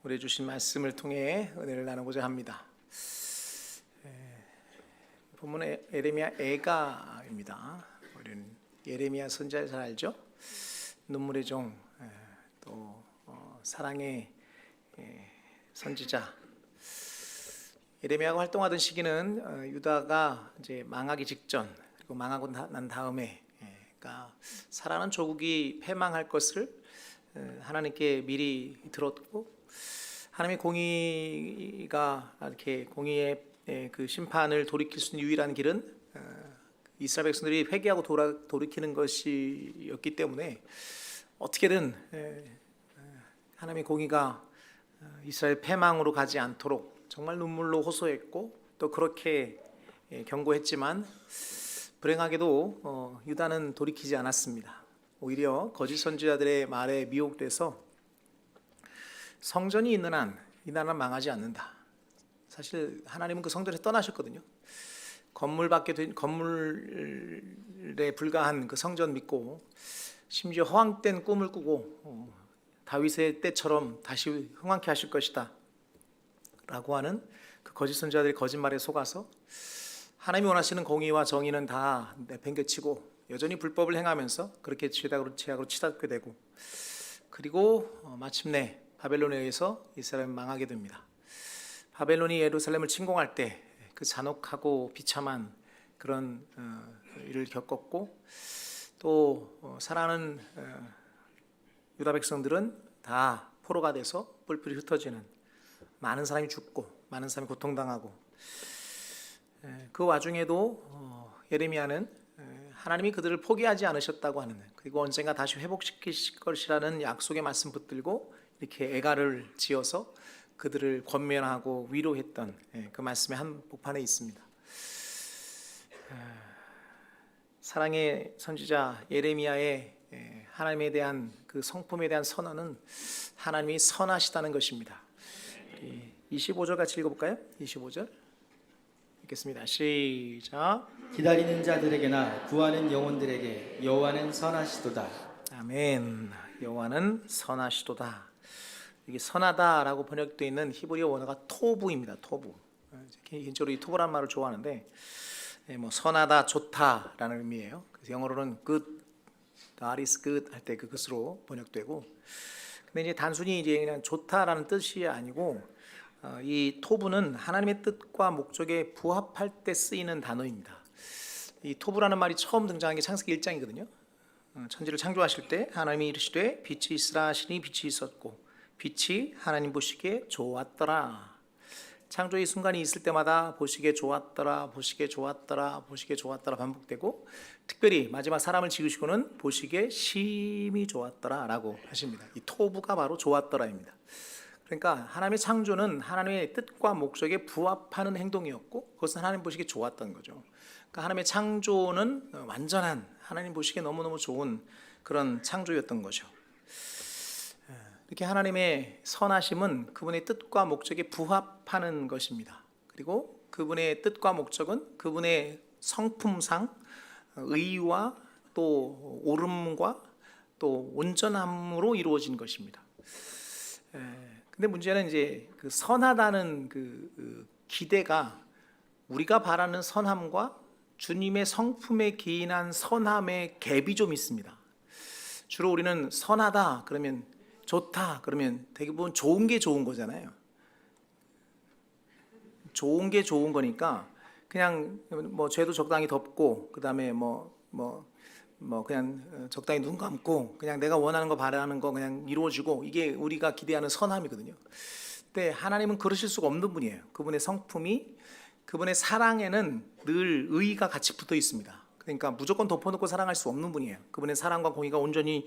우리 주신 말씀을 통해 은혜를 나누고자 합니다. 본문의 예레미야 애가입니다. 우리는 예레미야 선지자 잘 알죠? 눈물의 종, 또 사랑의 선지자. 예레미야가 활동하던 시기는 유다가 이제 망하기 직전, 그리고 망하고 난 다음에, 그러니까 살아난 조국이 패망할 것을 하나님께 미리 들었고, 하나님의 공의가 이렇게 공의의 그 심판을 돌이킬 수 있는 유일한 길은 이스라엘 백성들이 회개하고 돌이키는 것이었기 때문에 어떻게든 하나님의 공의가 이스라엘 패망으로 가지 않도록 정말 눈물로 호소했고, 또 그렇게 경고했지만 불행하게도 유다는 돌이키지 않았습니다. 오히려 거짓 선지자들의 말에 미혹돼서 성전이 있는 한 이 나라는 망하지 않는다. 사실 하나님은 그 성전에서 떠나셨거든요. 건물에 불과한 그 성전 믿고, 심지어 허황된 꿈을 꾸고 다윗의 때처럼 다시 흥왕케 하실 것이다 라고 하는 그 거짓 선지자들의 거짓말에 속아서 하나님이 원하시는 공의와 정의는 다 내팽개치고 여전히 불법을 행하면서 그렇게 죄악으로 치닫게 되고, 그리고 마침내 바벨론에 의해서 이스라엘은 망하게 됩니다. 바벨론이 예루살렘을 침공할 때 그 잔혹하고 비참한 그런 일을 겪었고, 또 살아가는 유다 백성들은 다 포로가 돼서 뿔뿔이 흩어지는, 많은 사람이 죽고 많은 사람이 고통당하고, 그 와중에도 예레미야는 하나님이 그들을 포기하지 않으셨다고 하는, 그리고 언젠가 다시 회복시키실 것이라는 약속의 말씀 붙들고 이렇게 애가를 지어서 그들을 권면하고 위로했던 그 말씀의 한복판에 있습니다. 사랑의 선지자 예레미야의 하나님에 대한 그 성품에 대한 선언은 하나님이 선하시다는 것입니다. 25절 같이 읽어볼까요? 25절 읽겠습니다. 시작. 기다리는 자들에게나 구하는 영혼들에게 여호와는 선하시도다. 아멘. 여호와는 선하시도다. 이게 선하다라고 번역되어 있는 히브리어 원어가 토부입니다. 토부. 개인적으로 이 토부라는 말을 좋아하는데, 뭐 선하다, 좋다라는 의미예요. 그래서 영어로는 good, God is good 할 때 그 것으로 번역되고, 근데 이제 단순히 이제 그냥 좋다라는 뜻이 아니고, 이 토부는 하나님의 뜻과 목적에 부합할 때 쓰이는 단어입니다. 이 토부라는 말이 처음 등장한 게 창세기 1장이거든요. 천지를 창조하실 때 하나님이 이르시되 빛이 있으라 하시니 빛이 있었고 빛이 하나님 보시기에 좋았더라. 창조의 순간이 있을 때마다 보시기에 좋았더라, 보시기에 좋았더라, 보시기에 좋았더라 반복되고, 특별히 마지막 사람을 지으시고는 보시기에 심히 좋았더라 라고 하십니다. 이 토부가 바로 좋았더라입니다. 그러니까 하나님의 창조는 하나님의 뜻과 목적에 부합하는 행동이었고, 그것은 하나님 보시기에 좋았던 거죠. 그러니까 하나님의 창조는 완전한, 하나님 보시기에 너무너무 좋은 그런 창조였던 거죠. 이렇게 하나님의 선하심은 그분의 뜻과 목적에 부합하는 것입니다. 그리고 그분의 뜻과 목적은 그분의 성품상 의와 또 옳음과 또 온전함으로 이루어진 것입니다. 근데 문제는 이제 그 선하다는 그 기대가 우리가 바라는 선함과 주님의 성품에 기인한 선함의 갭이 좀 있습니다. 주로 우리는 선하다 그러면, 좋다 그러면 대부분 좋은 게 좋은 거잖아요. 좋은 게 좋은 거니까 그냥 뭐 죄도 적당히 덮고, 그 다음에 뭐 그냥 적당히 눈 감고 그냥 내가 원하는 거 바라는 거 그냥 이루어지고, 이게 우리가 기대하는 선함이거든요. 근데 하나님은 그러실 수가 없는 분이에요. 그분의 성품이, 그분의 사랑에는 늘 의가 같이 붙어 있습니다. 그러니까 무조건 덮어놓고 사랑할 수 없는 분이에요. 그분의 사랑과 공의가 온전히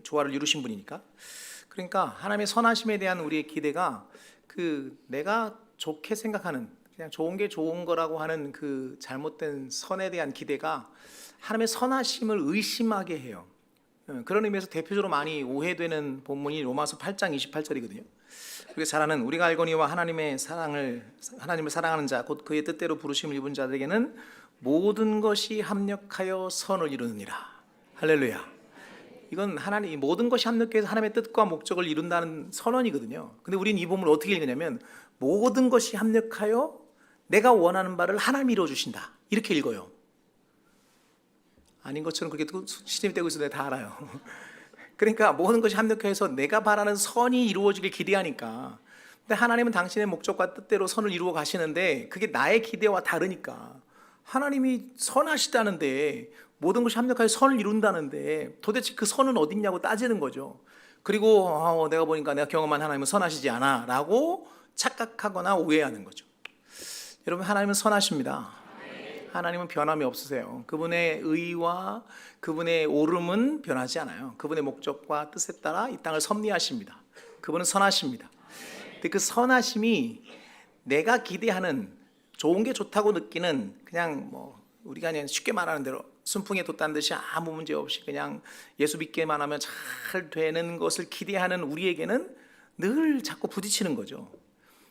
조화를 이루신 분이니까. 그러니까 하나님의 선하심에 대한 우리의 기대가 그 내가 좋게 생각하는, 그냥 좋은 게 좋은 거라고 하는 그 잘못된 선에 대한 기대가 하나님의 선하심을 의심하게 해요. 그런 의미에서 대표적으로 많이 오해되는 본문이 로마서 8장 28절이거든요. 그래서 잘하는 우리가 알거니와 하나님을 사랑하는 자 곧 그의 뜻대로 부르심을 입은 자들에게는 모든 것이 합력하여 선을 이루느니라. 할렐루야. 이건 하나님 모든 것이 합력해서 하나님의 뜻과 목적을 이룬다는 선언이거든요. 근데 우리는 이 본문을 어떻게 읽느냐면 모든 것이 합력하여 내가 원하는 바를 하나님이 이루어 주신다. 이렇게 읽어요. 아닌 것처럼 그렇게 시름이 떼고 있어도 다 알아요. 그러니까 모든 것이 합력해서 내가 바라는 선이 이루어지길 기대하니까. 근데 하나님은 당신의 목적과 뜻대로 선을 이루어 가시는데 그게 나의 기대와 다르니까 하나님이 선하시다는데 모든 것이 합력하여 선을 이룬다는데 도대체 그 선은 어딨냐고 따지는 거죠. 그리고 내가 보니까 내가 경험한 하나님은 선하시지 않아 라고 착각하거나 오해하는 거죠. 여러분, 하나님은 선하십니다. 하나님은 변함이 없으세요. 그분의 의와 그분의 오름은 변하지 않아요. 그분의 목적과 뜻에 따라 이 땅을 섭리하십니다. 그분은 선하십니다. 근데 그 선하심이 내가 기대하는 좋은 게 좋다고 느끼는 그냥 뭐 우리가 그냥 쉽게 말하는 대로 순풍에 돛단 듯이 아무 문제 없이 그냥 예수 믿기만 하면 잘 되는 것을 기대하는 우리에게는 늘 자꾸 부딪히는 거죠.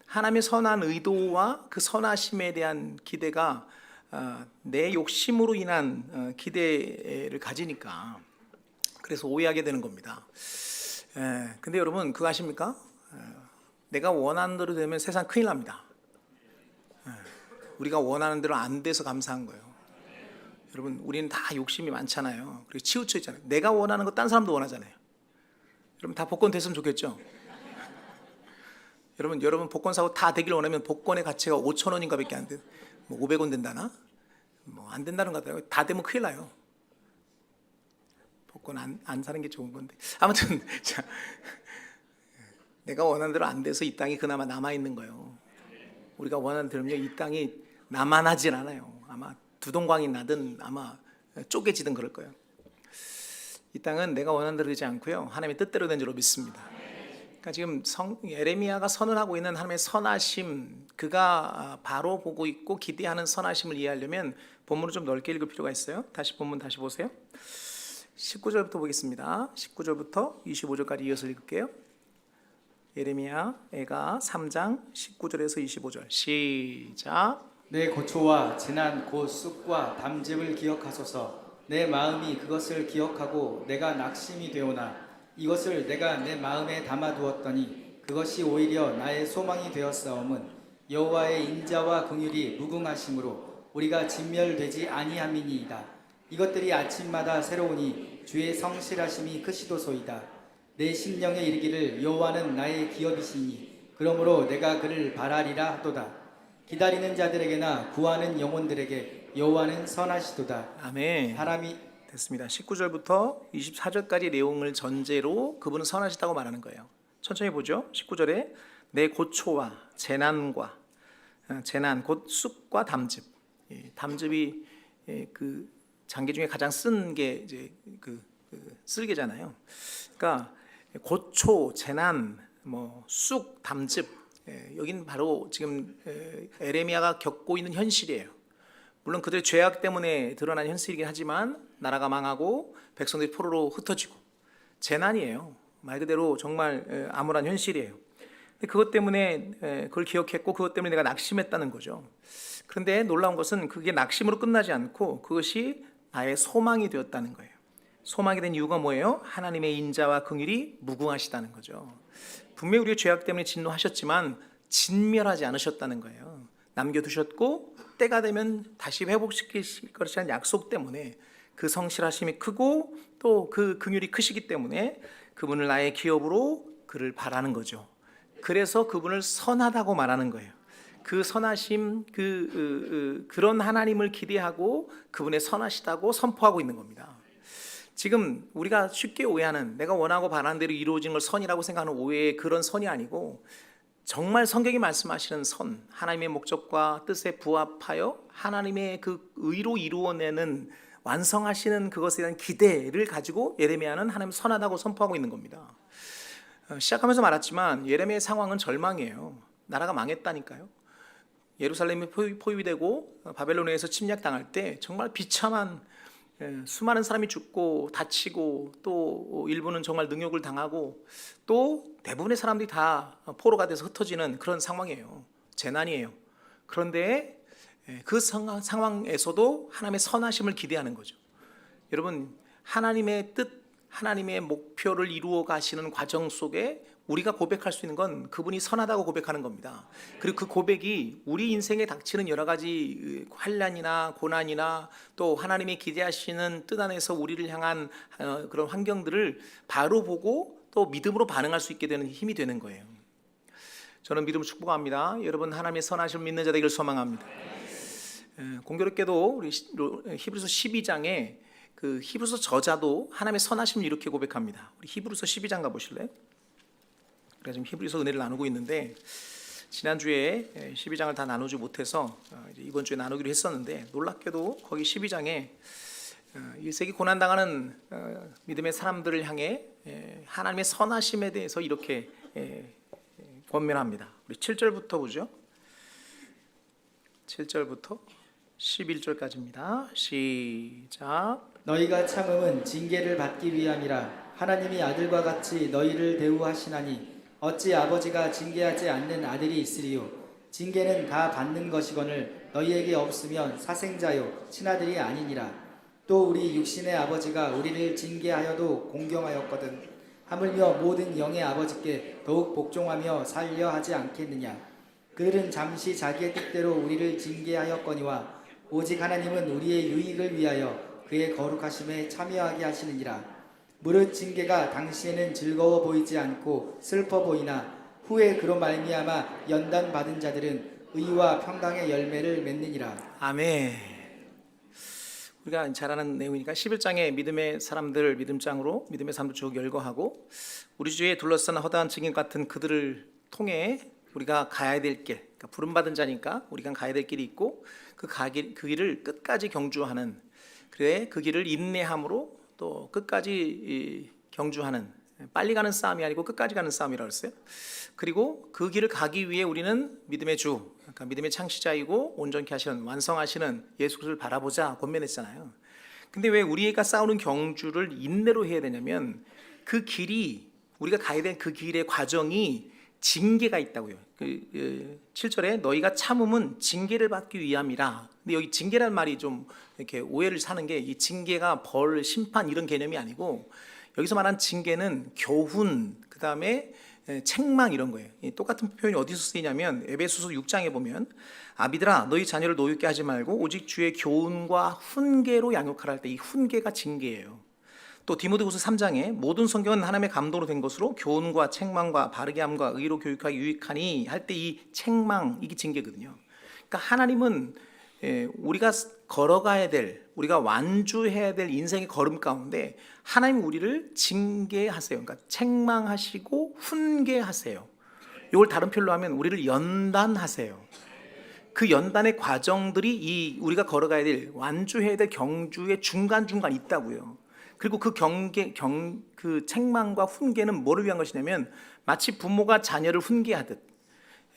하나님의 선한 의도와 그 선하심에 대한 기대가 내 욕심으로 인한 기대를 가지니까 그래서 오해하게 되는 겁니다. 근데 여러분 그거 아십니까? 내가 원하는 대로 되면 세상 큰일 납니다. 우리가 원하는 대로 안 돼서 감사한 거예요. 여러분, 우리는 다 욕심이 많잖아요. 그리고 치우쳐 있잖아요. 내가 원하는 거 딴 사람도 원하잖아요. 여러분 다 복권 됐으면 좋겠죠? 여러분 복권 사고 다 되길 원하면 복권의 가치가 5,000원인가 밖에 안 돼. 뭐 500원 된다나? 뭐 안 된다는 거 같아요. 다 되면 큰일 나요. 복권 안 사는 게 좋은 건데. 아무튼 자, 내가 원하는 대로 안 돼서 이 땅이 그나마 남아 있는 거예요. 우리가 원하는 대로요, 이 땅이 남아나질 않아요. 아마 두동강이 나든 아마 쪼개지든 그럴 거예요. 이 땅은 내가 원하는 대로 되지 않고요, 하나님의 뜻대로 된 줄로 믿습니다. 그러니까 지금 예레미야가 선언하고 있는 하나님의 선하심, 그가 바로 보고 있고 기대하는 선하심을 이해하려면 본문을 좀 넓게 읽을 필요가 있어요. 다시 본문 다시 보세요. 19절부터 보겠습니다. 19절부터 25절까지 이어서 읽을게요. 예레미야가 3장 19절에서 25절 시작. 내 고초와 지난 곧 쑥과 담즙을 기억하소서. 내 마음이 그것을 기억하고 내가 낙심이 되오나 이것을 내가 내 마음에 담아두었더니 그것이 오히려 나의 소망이 되었사옴은 여호와의 인자와 긍휼이 무궁하심으로 우리가 진멸되지 아니함이니이다. 이것들이 아침마다 새로우니 주의 성실하심이 크시도소이다. 내 심령에 이르기를 여호와는 나의 기업이시니 그러므로 내가 그를 바라리라 하도다. 기다리는 자들에게나 구하는 영혼들에게 여호와는 선하시도다. 아멘. 사람이 됐습니다. 19절부터 24절까지 내용을 전제로 그분은 선하시다고 말하는 거예요. 천천히 보죠. 19절에 내 고초와 재난과 재난 곧 쑥과 담즙. 담즙이 그 장계 중에 가장 쓴 게 이제 그 쓸개잖아요. 그러니까 고초, 재난, 뭐 쑥, 담즙, 여기는 바로 지금 에레미야가 겪고 있는 현실이에요. 물론 그들의 죄악 때문에 드러난 현실이긴 하지만 나라가 망하고 백성들이 포로로 흩어지고 재난이에요. 말 그대로 정말 암울한 현실이에요. 근데 그것 때문에 그걸 기억했고 그것 때문에 내가 낙심했다는 거죠. 그런데 놀라운 것은 그게 낙심으로 끝나지 않고 그것이 나의 소망이 되었다는 거예요. 소망이 된 이유가 뭐예요? 하나님의 인자와 긍휼이 무궁하시다는 거죠. 분명히 우리의 죄악 때문에 진노하셨지만 진멸하지 않으셨다는 거예요. 남겨두셨고 때가 되면 다시 회복시키실 것이라는 약속 때문에 그 성실하심이 크고 또 그 긍휼이 크시기 때문에 그분을 나의 기업으로 그를 바라는 거죠. 그래서 그분을 선하다고 말하는 거예요. 그 선하심, 그런 하나님을 기대하고 그분의 선하시다고 선포하고 있는 겁니다. 지금 우리가 쉽게 오해하는 내가 원하고 바라는 대로 이루어진 걸 선이라고 생각하는 오해의 그런 선이 아니고 정말 성경이 말씀하시는 선, 하나님의 목적과 뜻에 부합하여 하나님의 그 의로 이루어내는 완성하시는 그것에 대한 기대를 가지고 예레미야는 하나님 선하다고 선포하고 있는 겁니다. 시작하면서 말했지만 예레미야의 상황은 절망이에요. 나라가 망했다니까요. 예루살렘이 포위되고 바벨론에서 침략당할 때 정말 비참한 수많은 사람이 죽고 다치고 또 일부는 정말 능욕을 당하고 또 대부분의 사람들이 다 포로가 돼서 흩어지는 그런 상황이에요. 재난이에요. 그런데 그 상황에서도 하나님의 선하심을 기대하는 거죠. 여러분, 하나님의 뜻 하나님의 목표를 이루어 가시는 과정 속에 우리가 고백할 수 있는 건 그분이 선하다고 고백하는 겁니다. 그리고 그 고백이 우리 인생에 닥치는 여러 가지 환난이나 고난이나 또 하나님이 기대하시는 뜻 안에서 우리를 향한 그런 환경들을 바로 보고 또 믿음으로 반응할 수 있게 되는 힘이 되는 거예요. 저는 믿음을 축복합니다. 여러분 하나님의 선하심을 믿는 자 되기를 소망합니다. 공교롭게도 우리 히브리서 12장에 그 히브리서 저자도 하나님의 선하심을 이렇게 고백합니다. 우리 히브리서 12장 가보실래요? 우리가 지금 히브리서 은혜를 나누고 있는데 지난주에 12장을 다 나누지 못해서 이번 주에 나누기로 했었는데 놀랍게도 거기 12장에 1세기 고난당하는 믿음의 사람들을 향해 하나님의 선하심에 대해서 이렇게 권면합니다. 우리 7절부터 보죠. 7절부터 11절까지입니다. 시작. 너희가 참음은 징계를 받기 위함이라. 하나님이 아들과 같이 너희를 대우하시나니 어찌 아버지가 징계하지 않는 아들이 있으리요. 징계는 다 받는 것이거늘 너희에게 없으면 사생자요 친아들이 아니니라. 또 우리 육신의 아버지가 우리를 징계하여도 공경하였거든 하물며 모든 영의 아버지께 더욱 복종하며 살려 하지 않겠느냐. 그들은 잠시 자기의 뜻대로 우리를 징계하였거니와 오직 하나님은 우리의 유익을 위하여 그의 거룩하심에 참여하게 하시느니라. 무릇 징계가 당시에는 즐거워 보이지 않고 슬퍼 보이나 후에 그로 말미암아 연단 받은 자들은 의와 평강의 열매를 맺느니라. 아멘. 우리가 잘 아는 내용이니까 11장에 믿음의 사람들 믿음장으로 믿음의 사람들 쭉 열거하고 우리 주위에 둘러싼 허다한 증인 같은 그들을 통해 우리가 가야 될 길, 그러니까 부름받은 자니까 우리가 가야 될 길이 있고 그 길을 끝까지 경주하는, 그래 그 길을 인내함으로 또 끝까지 경주하는, 빨리 가는 싸움이 아니고 끝까지 가는 싸움이라고 했어요. 그리고 그 길을 가기 위해 우리는 믿음의 주, 그러니까 믿음의 창시자이고 온전케 하시는 완성하시는 예수 그리스도를 바라보자 권면했잖아요. 근데 왜 우리가 싸우는 경주를 인내로 해야 되냐면 그 길이, 우리가 가야 될 그 길의 과정이 징계가 있다고요. 7절에 너희가 참음은 징계를 받기 위함이라. 근데 여기 징계라는 말이 좀 이렇게 오해를 사는 게, 이 징계가 벌, 심판 이런 개념이 아니고 여기서 말한 징계는 교훈, 그 다음에 책망 이런 거예요. 똑같은 표현이 어디서 쓰이냐면 에베소서 6장에 보면 아비들아 너희 자녀를 노엽게 하지 말고 오직 주의 교훈과 훈계로 양육하라 할 때 이 훈계가 징계예요. 또 디모데후서 3장에 모든 성경은 하나님의 감동으로 된 것으로 교훈과 책망과 바르게 함과 의로 교육하기 유익하니 할 때 이 책망, 이게 징계거든요. 그러니까 하나님은 우리가 걸어가야 될, 우리가 완주해야 될 인생의 걸음 가운데 하나님 우리를 징계하세요. 그러니까 책망하시고 훈계하세요. 이걸 다른 표현로 하면 우리를 연단하세요. 그 연단의 과정들이 우리가 걸어가야 될, 완주해야 될 경주의 중간중간 있다고요. 그리고 그 그 책망과 훈계는 뭐를 위한 것이냐면 마치 부모가 자녀를 훈계하듯,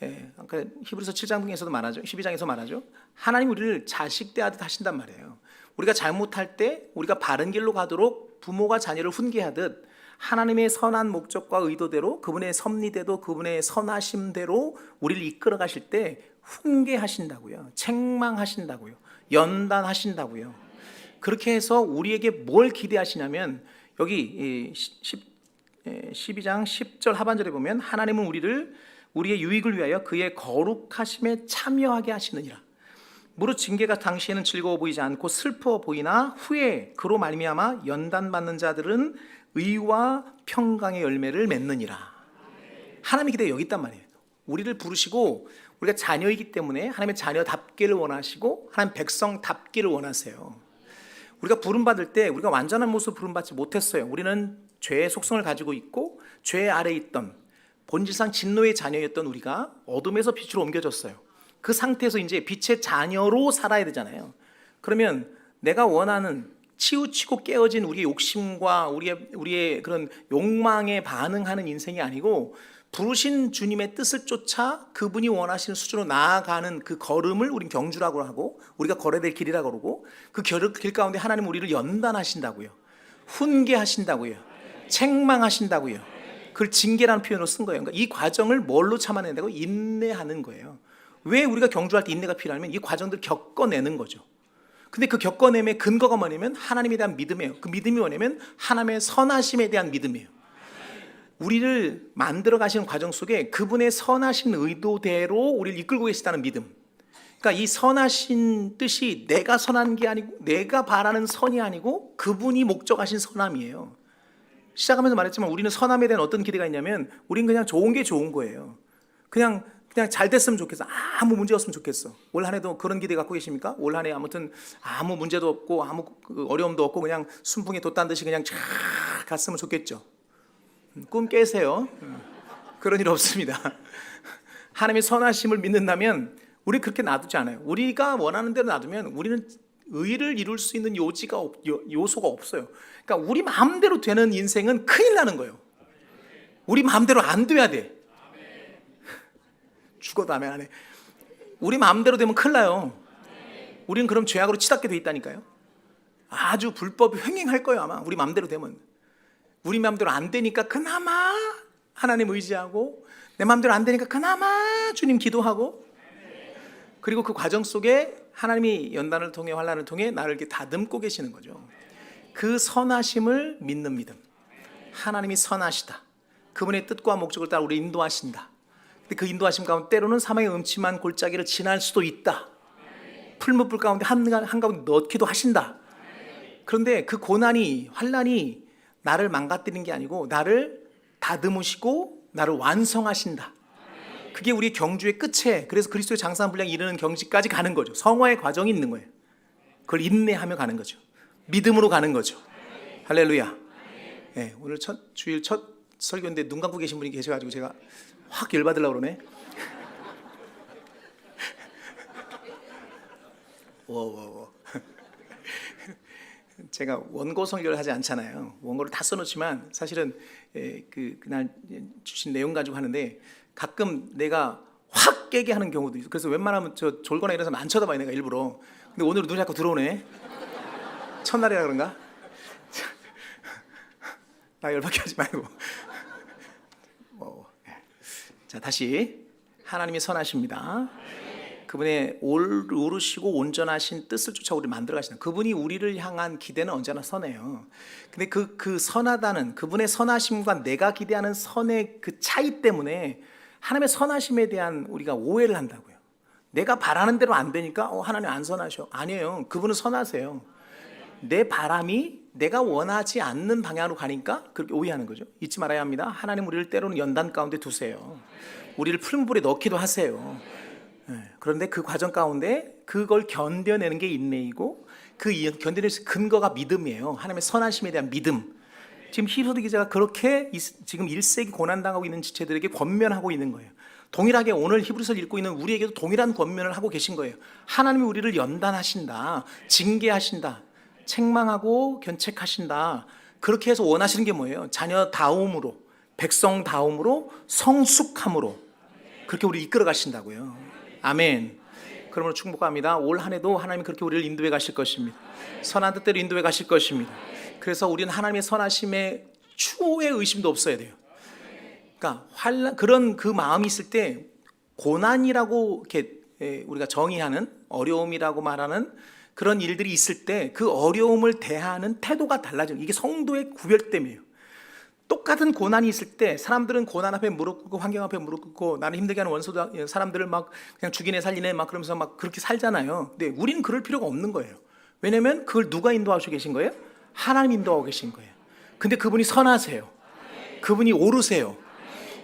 그러니까 히브리서 7장에서도 말하죠, 12장에서 말하죠. 하나님 우리를 자식 대하듯 하신단 말이에요. 우리가 잘못할 때 우리가 바른 길로 가도록 부모가 자녀를 훈계하듯 하나님의 선한 목적과 의도대로, 그분의 섭리대로, 그분의 선하심대로 우리를 이끌어 가실 때 훈계하신다고요, 책망하신다고요, 연단하신다고요. 그렇게 해서 우리에게 뭘 기대하시냐면 여기 12장 10절 하반절에 보면 하나님은 우리의 유익을 위하여 그의 거룩하심에 참여하게 하시느니라. 무릇 징계가 당시에는 즐거워 보이지 않고 슬퍼 보이나 후에 그로 말미암아 연단받는 자들은 의와 평강의 열매를 맺느니라. 하나님의 기대가 여기 있단 말이에요. 우리를 부르시고 우리가 자녀이기 때문에 하나님의 자녀답기를 원하시고 하나님 백성답기를 원하세요. 우리가 부름받을 때 우리가 완전한 모습으로 부름받지 못했어요. 우리는 죄의 속성을 가지고 있고 죄 아래에 있던, 본질상 진노의 자녀였던 우리가 어둠에서 빛으로 옮겨졌어요. 그 상태에서 이제 빛의 자녀로 살아야 되잖아요. 그러면 내가 원하는 치우치고 깨어진 우리의 욕심과 우리의 그런 욕망에 반응하는 인생이 아니고 부르신 주님의 뜻을 쫓아 그분이 원하시는 수준으로 나아가는 그 걸음을 우린 경주라고 하고 우리가 걸어야 될 길이라고 그러고, 그 길 가운데 하나님 우리를 연단하신다고요, 훈계하신다고요, 책망하신다고요. 그걸 징계라는 표현으로 쓴 거예요. 그러니까 이 과정을 뭘로 참아낸다고? 인내하는 거예요. 왜 우리가 경주할 때 인내가 필요하냐면 이 과정들을 겪어내는 거죠. 근데 그 겪어냄의 근거가 뭐냐면 하나님에 대한 믿음이에요. 그 믿음이 뭐냐면 하나님의 선하심에 대한 믿음이에요. 우리를 만들어 가시는 과정 속에 그분의 선하신 의도대로 우리를 이끌고 계시다는 믿음. 그러니까 이 선하신 뜻이 내가 선한 게 아니고 내가 바라는 선이 아니고 그분이 목적하신 선함이에요. 시작하면서 말했지만 우리는 선함에 대한 어떤 기대가 있냐면 우리는 그냥 좋은 게 좋은 거예요. 그냥 잘 됐으면 좋겠어. 아무 문제 없으면 좋겠어. 올 한 해도 그런 기대 갖고 계십니까? 올 한 해 아무튼 아무 문제도 없고 아무 어려움도 없고 그냥 순풍에 돛단 듯이 그냥 쫙 갔으면 좋겠죠. 꿈 깨세요. 그런 일 없습니다. 하나님의 선하심을 믿는다면 우리 그렇게 놔두지 않아요. 우리가 원하는 대로 놔두면 우리는 의를 이룰 수 있는 요소가 없어요. 그러니까 우리 마음대로 되는 인생은 큰일 나는 거예요. 우리 마음대로 안 돼야 돼. 죽어도 아멘 안 해. 우리 마음대로 되면 큰일 나요. 우리는 그럼 죄악으로 치닫게 돼 있다니까요. 아주 불법이 횡행할 거예요 아마. 우리 마음대로 되면. 우리 마음대로 안 되니까 그나마 하나님 의지하고 내 마음대로 안 되니까 그나마 주님 기도하고 그리고 그 과정 속에 하나님이 연단을 통해 환난을 통해 나를 이렇게 다듬고 계시는 거죠. 그 선하심을 믿는 믿음. 하나님이 선하시다. 그분의 뜻과 목적을 따라 우리를 인도하신다. 근데 그 인도하심 가운데 때로는 사망의 음침한 골짜기를 지날 수도 있다. 풀무불 가운데 한가운데 넣기도 하신다. 그런데 그 고난이 환난이 나를 망가뜨리는 게 아니고 나를 다듬으시고 나를 완성하신다. 그게 우리 경주의 끝에 그래서 그리스도의 장사한 분량에 이르는 경지까지 가는 거죠. 성화의 과정이 있는 거예요. 그걸 인내하며 가는 거죠. 믿음으로 가는 거죠. 할렐루야. 네, 오늘 주일 첫 설교인데 눈 감고 계신 분이 계셔가지고 제가 확 열받으려고 그러네. 제가 원고 설교를 하지 않잖아요. 원고를 다 써놓지만 사실은 그날 주신 내용 가지고 하는데 가끔 내가 확 깨게 하는 경우도 있어요. 그래서 웬만하면 저 졸거나 이래서 안 쳐다봐요 내가 일부러. 근데 오늘은 눈이 자꾸 들어오네. 첫날이라 그런가? 나 열받게 하지 말고. 자 다시 하나님이 선하십니다. 그분의 오르시고 온전하신 뜻을 쫓아 우리를 만들어 가시는 그분이 우리를 향한 기대는 언제나 선해요. 근데 그 선하다는 그분의 선하심과 내가 기대하는 선의 그 차이 때문에 하나님의 선하심에 대한 우리가 오해를 한다고요. 내가 바라는 대로 안 되니까 하나님 안 선하셔. 아니에요. 그분은 선하세요. 내 바람이 내가 원하지 않는 방향으로 가니까 그렇게 오해하는 거죠. 잊지 말아야 합니다. 하나님 우리를 때로는 연단 가운데 두세요. 우리를 풀무불에 넣기도 하세요. 그런데 그 과정 가운데 그걸 견뎌내는 게 인내이고 그 견뎌낼 근거가 믿음이에요. 하나님의 선하심에 대한 믿음. 지금 히브리 기자가 그렇게 지금 1세기 고난당하고 있는 지체들에게 권면하고 있는 거예요. 동일하게 오늘 히브리서를 읽고 있는 우리에게도 동일한 권면을 하고 계신 거예요. 하나님이 우리를 연단하신다. 징계하신다. 책망하고 견책하신다. 그렇게 해서 원하시는 게 뭐예요? 자녀다움으로 백성다움으로 성숙함으로 그렇게 우리를 이끌어 가신다고요. 아멘. 그러므로 축복합니다. 올 한 해도 하나님이 그렇게 우리를 인도해 가실 것입니다. 선한 뜻대로 인도해 가실 것입니다. 그래서 우리는 하나님의 선하심에 추호의 의심도 없어야 돼요. 그러니까 그런 그 마음이 있을 때 고난이라고 이렇게 우리가 정의하는 어려움이라고 말하는 그런 일들이 있을 때 그 어려움을 대하는 태도가 달라져요. 이게 성도의 구별됨이에요. 똑같은 고난이 있을 때 사람들은 고난 앞에 무릎 꿇고 환경 앞에 무릎 꿇고 나는 힘들게 하는 원수도 사람들을 막 그냥 죽이네 살리네 막 그러면서 막 그렇게 살잖아요. 근데 우리는 그럴 필요가 없는 거예요. 왜냐하면 그걸 누가 인도하시고 계신 거예요? 하나님 인도하고 계신 거예요. 근데 그분이 선하세요. 그분이 오르세요.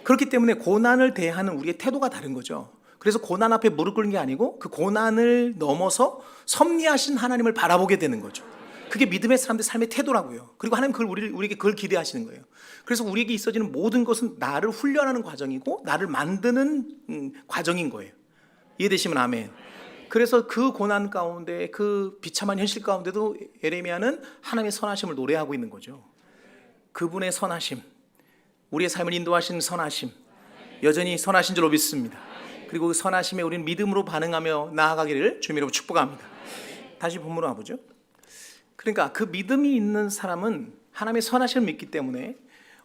그렇기 때문에 고난을 대하는 우리의 태도가 다른 거죠. 그래서 고난 앞에 무릎 꿇는 게 아니고 그 고난을 넘어서 섭리하신 하나님을 바라보게 되는 거죠. 그게 믿음의 사람들의 삶의 태도라고요. 그리고 하나님 우리에게 그걸 기대하시는 거예요. 그래서 우리에게 있어지는 모든 것은 나를 훈련하는 과정이고 나를 만드는 과정인 거예요. 이해되시면 아멘. 그래서 그 고난 가운데 그 비참한 현실 가운데도 예레미야는 하나님의 선하심을 노래하고 있는 거죠. 그분의 선하심, 우리의 삶을 인도하시는 선하심, 여전히 선하신 줄로 믿습니다. 그리고 그 선하심에 우리는 믿음으로 반응하며 나아가기를 주님으로 축복합니다. 다시 본문으로 가보죠. 그러니까 그 믿음이 있는 사람은 하나님의 선하심을 믿기 때문에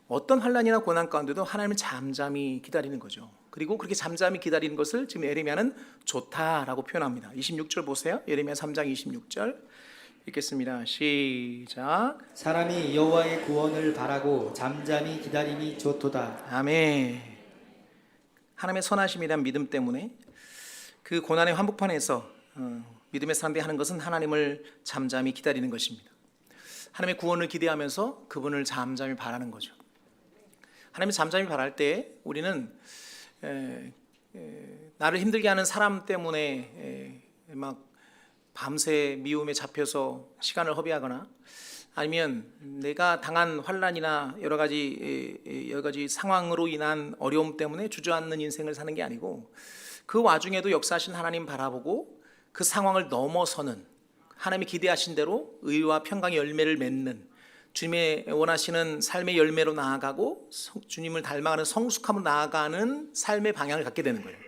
어떤 환난이나 고난 가운데도 하나님을 잠잠히 기다리는 거죠. 그리고 그렇게 잠잠히 기다리는 것을 지금 예레미야는 좋다라고 표현합니다. 26절 보세요. 예레미야 3장 26절 읽겠습니다. 시작. 사람이 여호와의 구원을 바라고 잠잠히 기다림이 좋도다. 아멘. 하나님의 선하심이란 믿음 때문에 그 고난의 한복판에서 믿음의 사람들이 하는 것은 하나님을 잠잠히 기다리는 것입니다. 하나님의 구원을 기대하면서 그분을 잠잠히 바라는 거죠. 하나님을 잠잠히 바랄 때 우리는 나를 힘들게 하는 사람 때문에 막 밤새 미움에 잡혀서 시간을 허비하거나 아니면 내가 당한 환난이나 여러 가지 상황으로 인한 어려움 때문에 주저앉는 인생을 사는 게 아니고 그 와중에도 역사하신 하나님 바라보고 그 상황을 넘어서는 하나님이 기대하신 대로 의와 평강의 열매를 맺는 주님의 원하시는 삶의 열매로 나아가고 주님을 닮아가는 성숙함으로 나아가는 삶의 방향을 갖게 되는 거예요.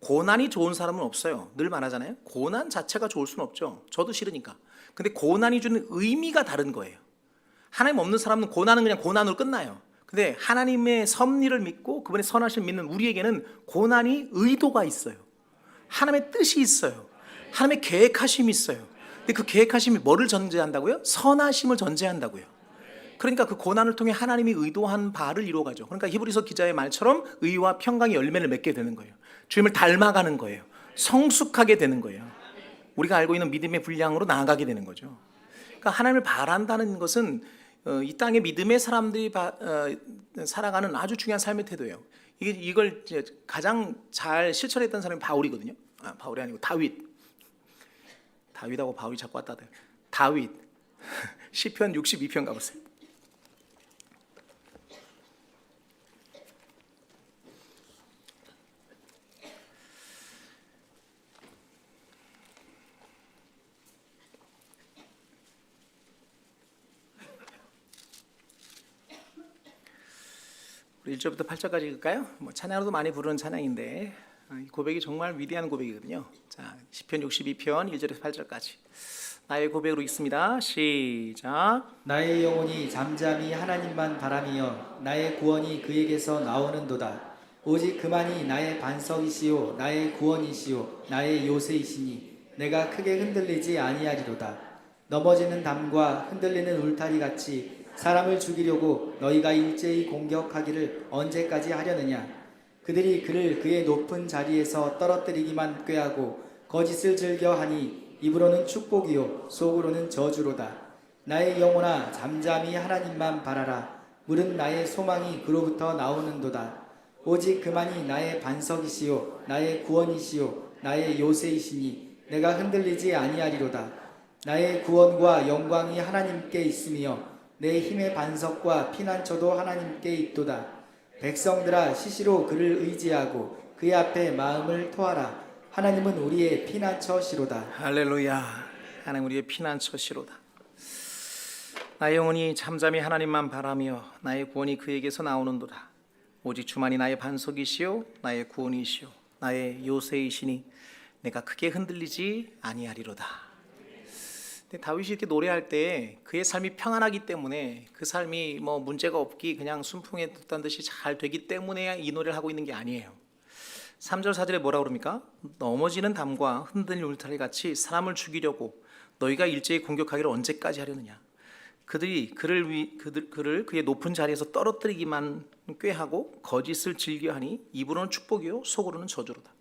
고난이 좋은 사람은 없어요. 늘 말하잖아요. 고난 자체가 좋을 수는 없죠. 저도 싫으니까. 근데 고난이 주는 의미가 다른 거예요. 하나님 없는 사람은 고난은 그냥 고난으로 끝나요. 근데 하나님의 섭리를 믿고 그분의 선하심을 믿는 우리에게는 고난이 의도가 있어요. 하나님의 뜻이 있어요. 하나님의 계획하심이 있어요. 근데 그 계획하심이 뭐를 전제한다고요? 선하심을 전제한다고요. 그러니까 그 고난을 통해 하나님이 의도한 바를 이루어가죠. 그러니까 히브리서 기자의 말처럼 의와 평강의 열매를 맺게 되는 거예요. 주님을 닮아가는 거예요. 성숙하게 되는 거예요. 우리가 알고 있는 믿음의 분량으로 나아가게 되는 거죠. 그러니까 하나님을 바란다는 것은 이 땅의 믿음의 사람들이 살아가는 아주 중요한 삶의 태도예요. 이걸 가장 잘 실천했던 사람이 바울이거든요. 바울이 아니고 다윗하고 바울이 자꾸 왔다 갔다 해요. 다윗 시편 62편 가보세요. 우리 1절부터 8절까지 읽을까요? 찬양으로도 많이 부르는 찬양인데 이 고백이 정말 위대한 고백이거든요. 자, 시편 62편 1절에서 8절까지 나의 고백으로 읽습니다. 시작. 나의 영혼이 잠잠히 하나님만 바라며 나의 구원이 그에게서 나오는도다. 오직 그만이 나의 반석이시요 나의 구원이시요 나의 요새이시니 내가 크게 흔들리지 아니하리로다. 넘어지는 담과 흔들리는 울타리 같이 사람을 죽이려고 너희가 일제히 공격하기를 언제까지 하려느냐. 그들이 그를 그의 높은 자리에서 떨어뜨리기만 꾀하고 거짓을 즐겨하니 입으로는 축복이요 속으로는 저주로다. 나의 영혼아 잠잠히 하나님만 바라라. 물은 나의 소망이 그로부터 나오는도다. 오직 그만이 나의 반석이시요 나의 구원이시요 나의 요새이시니 내가 흔들리지 아니하리로다. 나의 구원과 영광이 하나님께 있으며 내 힘의 반석과 피난처도 하나님께 있도다. 백성들아 시시로 그를 의지하고 그의 앞에 마음을 토하라. 하나님은 우리의 피난처시로다. 할렐루야. 하나님 우리의 피난처시로다. 나의 영혼이 잠잠히 하나님만 바라며 나의 구원이 그에게서 나오는도다. 오직 주만이 나의 반석이시요 나의 구원이시요 나의 요새이시니 내가 크게 흔들리지 아니하리로다. 다윗이 이렇게 노래할 때 그의 삶이 평안하기 때문에 그 삶이 문제가 없기 그냥 순풍에 뒀다는 듯이 잘 되기 때문에 이 노래를 하고 있는 게 아니에요. 3절 4절에 뭐라고 그럽니까? 넘어지는 담과 흔들리는 울타리 같이 사람을 죽이려고 너희가 일제히 공격하기를 언제까지 하려느냐. 그들이 그를 그의 높은 자리에서 떨어뜨리기만 꾀하고 거짓을 즐겨하니 입으로는 축복이요 속으로는 저주로다.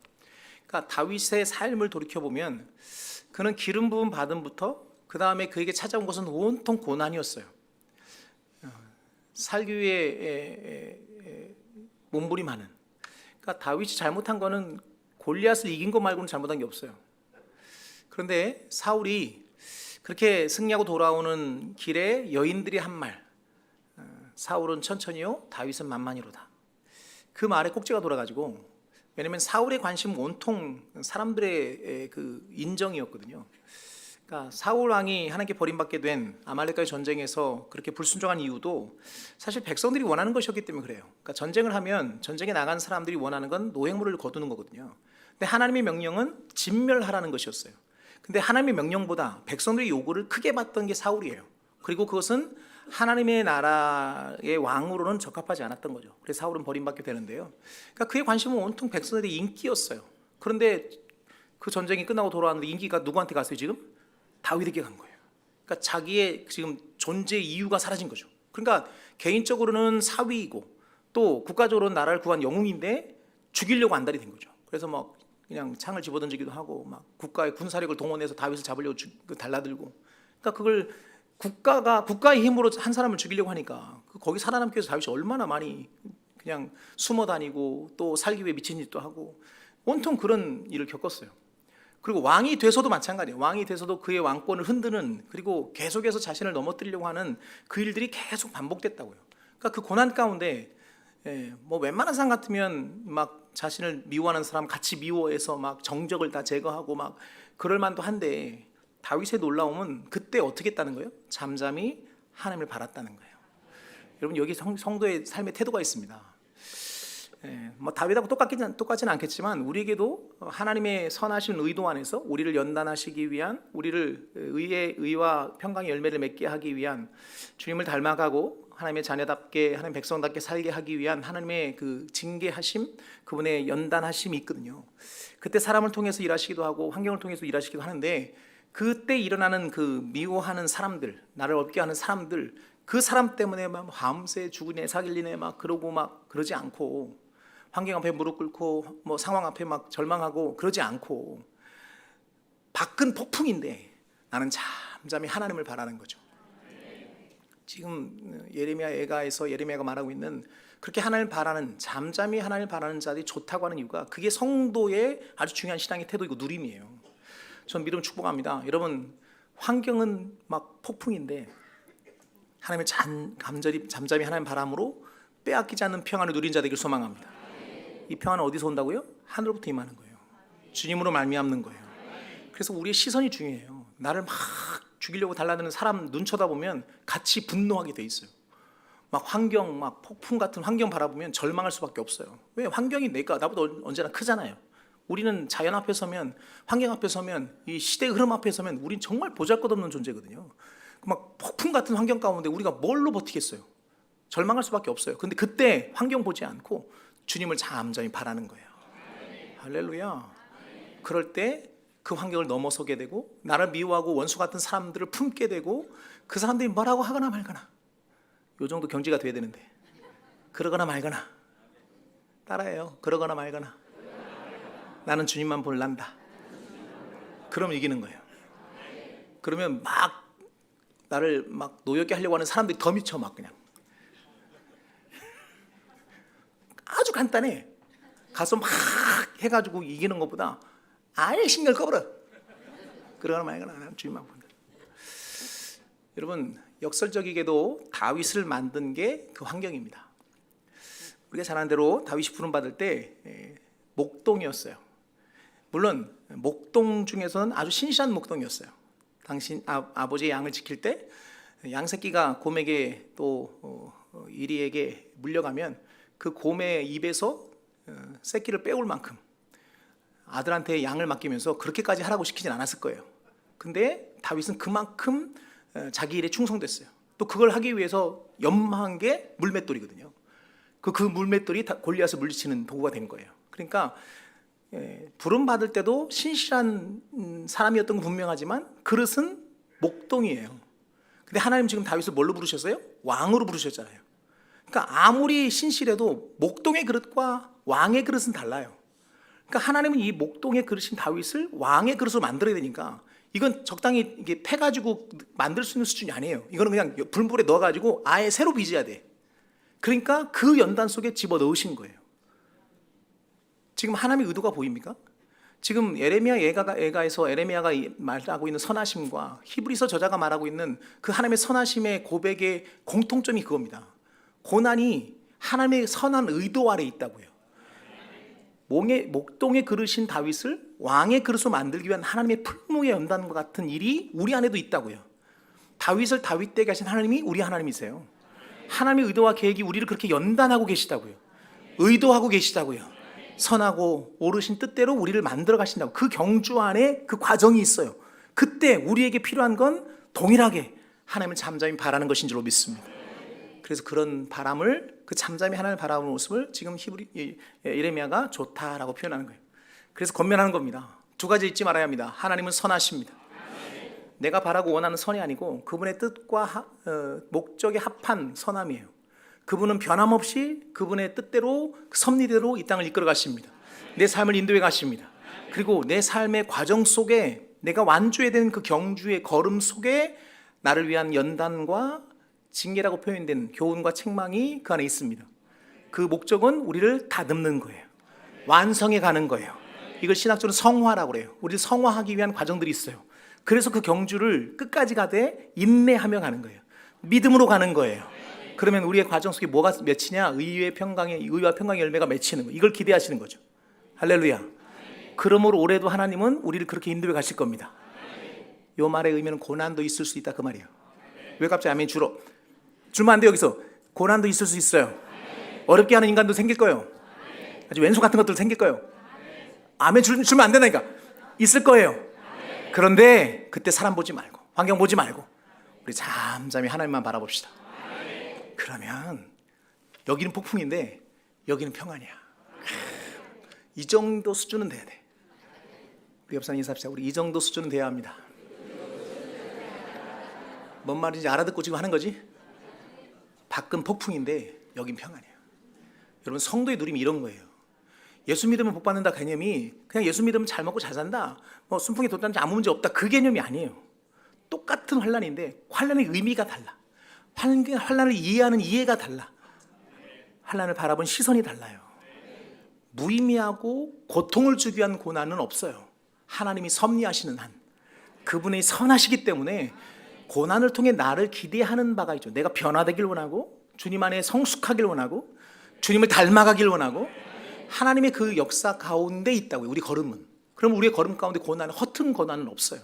그러니까 다윗의 삶을 돌이켜보면 그는 기름 부음 받음부터 그 다음에 그에게 찾아온 것은 온통 고난이었어요. 살기 위해 몸부림하는. 그러니까 다윗이 잘못한 거는 골리앗을 이긴 것 말고는 잘못한 게 없어요. 그런데 사울이 그렇게 승리하고 돌아오는 길에 여인들이 한 말, 사울은 천천히요 다윗은 만만히로다. 그 말에 꼭지가 돌아가지고, 왜냐하면 사울의 관심은 온통 사람들의 그 인정이었거든요. 그러니까 사울 왕이 하나님께 버림받게 된 아말렉과의 전쟁에서 그렇게 불순종한 이유도 사실 백성들이 원하는 것이었기 때문에 그래요. 그러니까 전쟁을 하면 전쟁에 나간 사람들이 원하는 건 노획물을 거두는 거거든요. 근데 하나님의 명령은 진멸하라는 것이었어요. 근데 하나님의 명령보다 백성들의 요구를 크게 받던 게 사울이에요. 그리고 그것은 하나님의 나라의 왕으로는 적합하지 않았던 거죠. 그래서 사울은 버림받게 되는데요. 그러니까 그의 관심은 온통 백성들의 인기였어요. 그런데 그 전쟁이 끝나고 돌아왔는데 인기가 누구한테 갔어요? 지금 다윗에게 간 거예요. 그러니까 자기의 지금 존재 이유가 사라진 거죠. 그러니까 개인적으로는 사위이고 또 국가적으로는 나라를 구한 영웅인데 죽이려고 안달이 된 거죠. 그래서 막 그냥 창을 집어던지기도 하고 막 국가의 군사력을 동원해서 다윗을 잡으려고 달라들고. 그러니까 그걸 국가의 힘으로 한 사람을 죽이려고 하니까 거기 살아남기 위해서 다윗이 얼마나 많이 그냥 숨어 다니고 또 살기 위해 미친 짓도 하고 온통 그런 일을 겪었어요. 그리고 왕이 돼서도 마찬가지예요. 왕이 돼서도 그의 왕권을 흔드는, 그리고 계속해서 자신을 넘어뜨리려고 하는 그 일들이 계속 반복됐다고요. 그러니까 그 고난 가운데 뭐 웬만한 사람 같으면 막 자신을 미워하는 사람 같이 미워해서 막 정적을 다 제거하고 막 그럴 만도 한데, 다윗의 놀라움은 그때 어떻게 했다는 거예요? 잠잠히 하나님을 바랐다는 거예요. 여러분, 여기 성도의 삶의 태도가 있습니다. 뭐 다윗하고 똑같지는 않겠지만 우리에게도 하나님의 선하신 의도 안에서 우리를 연단하시기 위한, 우리를 의와 평강의 열매를 맺게 하기 위한, 주님을 닮아가고 하나님의 자녀답게, 하나님의 백성답게 살게 하기 위한 하나님의 그 징계하심, 그분의 연단하심이 있거든요. 그때 사람을 통해서 일하시기도 하고 환경을 통해서 일하시기도 하는데, 그때 일어나는 그 미워하는 사람들, 나를 없게 하는 사람들, 그 사람 때문에 막 밤새 죽으네 사길리네 막 그러고 막 그러지 않고, 환경 앞에 무릎 꿇고 뭐 상황 앞에 막 절망하고 그러지 않고, 밖은 폭풍인데 나는 잠잠히 하나님을 바라는 거죠. 지금 예레미야 애가에서 예레미야가 말하고 있는 그렇게 하나님을 바라는, 잠잠히 하나님을 바라는 자들이 좋다고 하는 이유가 그게 성도의 아주 중요한 신앙의 태도이고 누림이에요. 전 믿음 축복합니다. 여러분, 환경은 막 폭풍인데 하나님의 잠잠히 하나님 바람으로 빼앗기지 않는 평안을 누린 자들에게 소망합니다. 이 평안은 어디서 온다고요? 하늘로부터 임하는 거예요. 주님으로 말미암는 거예요. 그래서 우리의 시선이 중요해요. 나를 막 죽이려고 달라드는 사람 눈 쳐다보면 같이 분노하게 돼 있어요. 막 환경, 막 폭풍 같은 환경 바라보면 절망할 수밖에 없어요. 왜? 환경이 나보다 언제나 크잖아요. 우리는 자연 앞에 서면, 환경 앞에 서면, 이 시대의 흐름 앞에 서면 우린 정말 보잘것없는 존재거든요. 막 폭풍 같은 환경 가운데 우리가 뭘로 버티겠어요? 절망할 수밖에 없어요. 근데 그때 환경 보지 않고 주님을 잠잠히 바라는 거예요. 할렐루야. 그럴 때 그 환경을 넘어서게 되고, 나를 미워하고 원수 같은 사람들을 품게 되고, 그 사람들이 뭐라고 하거나 말거나, 요 정도 경지가 돼야 되는데 그러거나 말거나, 따라해요. 그러거나 말거나 나는 주님만 볼란다. 그러면 이기는 거예요. 그러면 막 나를 막 노엽게 하려고 하는 사람들이 더 미쳐. 막 그냥 아주 간단해. 가서 막 해가지고 이기는 것보다 아예 신경 꺼버려. 그러거나 말거나 나는 주님만 본다. 여러분, 역설적이게도 다윗을 만든 게 그 환경입니다. 우리가 잘 아는 대로 다윗이 부름받을 때 목동이었어요. 물론 목동 중에서는 아주 신실한 목동이었어요. 당신 아버지의 양을 지킬 때 양새끼가 곰에게 또 이리에게 물려가면 그 곰의 입에서 새끼를 빼올 만큼 아들한테 양을 맡기면서 그렇게까지 하라고 시키진 않았을 거예요. 근데 다윗은 그만큼 자기 일에 충성됐어요. 또 그걸 하기 위해서 연마한 게 물맷돌이거든요. 그 물맷돌이 골리앗을 물리치는 도구가 된 거예요. 그러니까 부름 받을 때도 신실한 사람이었던 건 분명하지만 그릇은 목동이에요. 근데 하나님 지금 다윗을 뭘로 부르셨어요? 왕으로 부르셨잖아요. 그러니까 아무리 신실해도 목동의 그릇과 왕의 그릇은 달라요. 그러니까 하나님은 이 목동의 그릇인 다윗을 왕의 그릇으로 만들어야 되니까, 이건 적당히 이게 패가지고 만들 수 있는 수준이 아니에요. 이거는 그냥 불물에 넣어가지고 아예 새로 빚어야 돼. 그러니까 그 연단 속에 집어 넣으신 거예요. 지금 하나님의 의도가 보입니까? 지금 예레미야 애가에서 에레미야가 말하고 있는 선하심과 히브리서 저자가 말하고 있는 그 하나님의 선하심의 고백의 공통점이 그겁니다. 고난이 하나님의 선한 의도 아래 있다고요. 목동의 그릇인 다윗을 왕의 그릇으로 만들기 위한 하나님의 풀무의 연단과 같은 일이 우리 안에도 있다고요. 다윗을 다윗 되게 하신 하나님이 우리 하나님이세요. 하나님의 의도와 계획이 우리를 그렇게 연단하고 계시다고요. 의도하고 계시다고요. 선하고 오르신 뜻대로 우리를 만들어 가신다고. 그 경주 안에 그 과정이 있어요. 그때 우리에게 필요한 건 동일하게 하나님을 잠잠히 바라는 것인 줄로 믿습니다. 그래서 그런 바람을, 그 잠잠히 하나님을 바라보는 모습을 지금 예레미야가 좋다라고 표현하는 거예요. 그래서 권면하는 겁니다. 두 가지 잊지 말아야 합니다. 하나님은 선하십니다. 내가 바라고 원하는 선이 아니고 그분의 뜻과 목적에 합한 선함이에요. 그분은 변함없이 그분의 뜻대로, 그 섭리대로 이 땅을 이끌어 가십니다. 내 삶을 인도해 가십니다. 그리고 내 삶의 과정 속에 내가 완주해야 되는 그 경주의 걸음 속에 나를 위한 연단과 징계라고 표현된 교훈과 책망이 그 안에 있습니다. 그 목적은 우리를 다듬는 거예요. 완성해 가는 거예요. 이걸 신학적으로 성화라고 그래요. 우리를 성화하기 위한 과정들이 있어요. 그래서 그 경주를 끝까지 가되 인내하며 가는 거예요. 믿음으로 가는 거예요. 그러면 우리의 과정 속에 뭐가 맺히냐? 의와 평강의 열매가 맺히는 거예요. 이걸 기대하시는 거죠. 할렐루야. 그러므로 올해도 하나님은 우리를 그렇게 인도해 가실 겁니다. 이 말의 의미는 고난도 있을 수 있다 그 말이에요. 왜 갑자기 아멘 주면 안 돼요. 여기서 고난도 있을 수 있어요. 어렵게 하는 인간도 생길 거예요. 아주 왼수 같은 것도 생길 거예요. 아멘 주면 안 된다니까. 있을 거예요. 그런데 그때 사람 보지 말고 환경 보지 말고 우리 잠잠히 하나님만 바라봅시다. 그러면 여기는 폭풍인데 여기는 평안이야. 이 정도 수준은 돼야 돼. 우리 옆 사람 인사합시다. 우리 이 정도 수준은 돼야 합니다. 뭔 말인지 알아듣고 지금 하는 거지? 밖은 폭풍인데 여긴 평안이에요. 여러분, 성도의 누림이 이런 거예요. 예수 믿으면 복 받는다 개념이 그냥 예수 믿으면 잘 먹고 잘 산다, 뭐 순풍이 돋는지 아무 문제 없다, 그 개념이 아니에요. 똑같은 환난인데 환난의 의미가 달라. 환난을 이해하는 이해가 달라. 환난을 바라본 시선이 달라요. 무의미하고 고통을 주기 위한 고난은 없어요. 하나님이 섭리하시는 한, 그분이 선하시기 때문에 고난을 통해 나를 기대하는 바가 있죠. 내가 변화되길 원하고 주님 안에 성숙하길 원하고 주님을 닮아가길 원하고 하나님의 그 역사 가운데 있다고요. 우리 걸음은. 그럼 우리의 걸음 가운데 고난은, 허튼 고난은 없어요.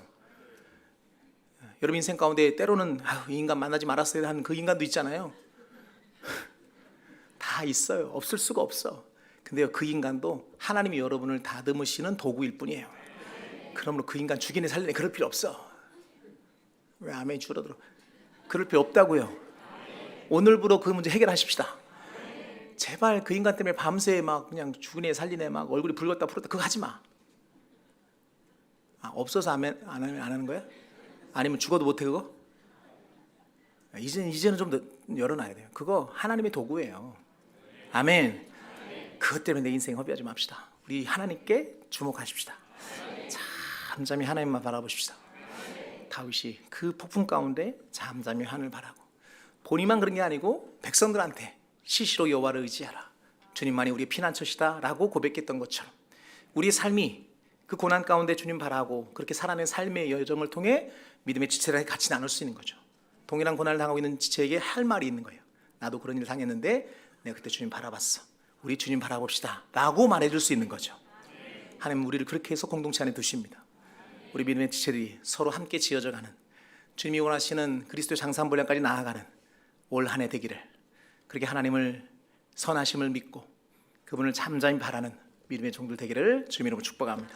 여러분 인생 가운데 때로는 이 인간 만나지 말았어야 하는 그 인간도 있잖아요. 다 있어요. 없을 수가 없어. 근데요, 그 인간도 하나님이 여러분을 다듬으시는 도구일 뿐이에요. 그러므로 그 인간 죽이네 살리네 그럴 필요 없어. 왜 아멘이 줄어들어? 그럴 필요 없다고요. 오늘부로 그 문제 해결하십시다. 제발 그 인간 때문에 밤새 막 그냥 죽이네 살리네 막 얼굴이 붉었다 푸렸다 그거 하지 마. 없어서 아멘 안 하는 거야? 아니면 죽어도 못해 그거? 이제는 좀 열어놔야 돼요. 그거 하나님의 도구예요. 아멘. 그것 때문에 내 인생 허비하지 맙시다. 우리 하나님께 주목하십시다. 잠잠히 하나님만 바라보십시다. 다윗이 그 폭풍 가운데 잠잠히 하늘 바라고 본인만 그런 게 아니고 백성들한테 시시로 여호와를 의지하라, 주님만이 우리의 피난처시다 라고 고백했던 것처럼 우리의 삶이 그 고난 가운데 주님 바라고 그렇게 살아낸 삶의 여정을 통해 믿음의 지체를 같이 나눌 수 있는 거죠. 동일한 고난을 당하고 있는 지체에게 할 말이 있는 거예요. 나도 그런 일을 당했는데 내가 그때 주님 바라봤어, 우리 주님 바라봅시다 라고 말해줄 수 있는 거죠. 하나님 우리를 그렇게 해서 공동체 안에 두십니다. 우리 믿음의 지체들이 서로 함께 지어져가는, 주님이 원하시는 그리스도의 장사분량까지 나아가는 올 한 해 되기를, 그렇게 하나님을 선하심을 믿고 그분을 잠잠히 바라는 믿음의 종들 되기를 주님 이름으로 축복합니다.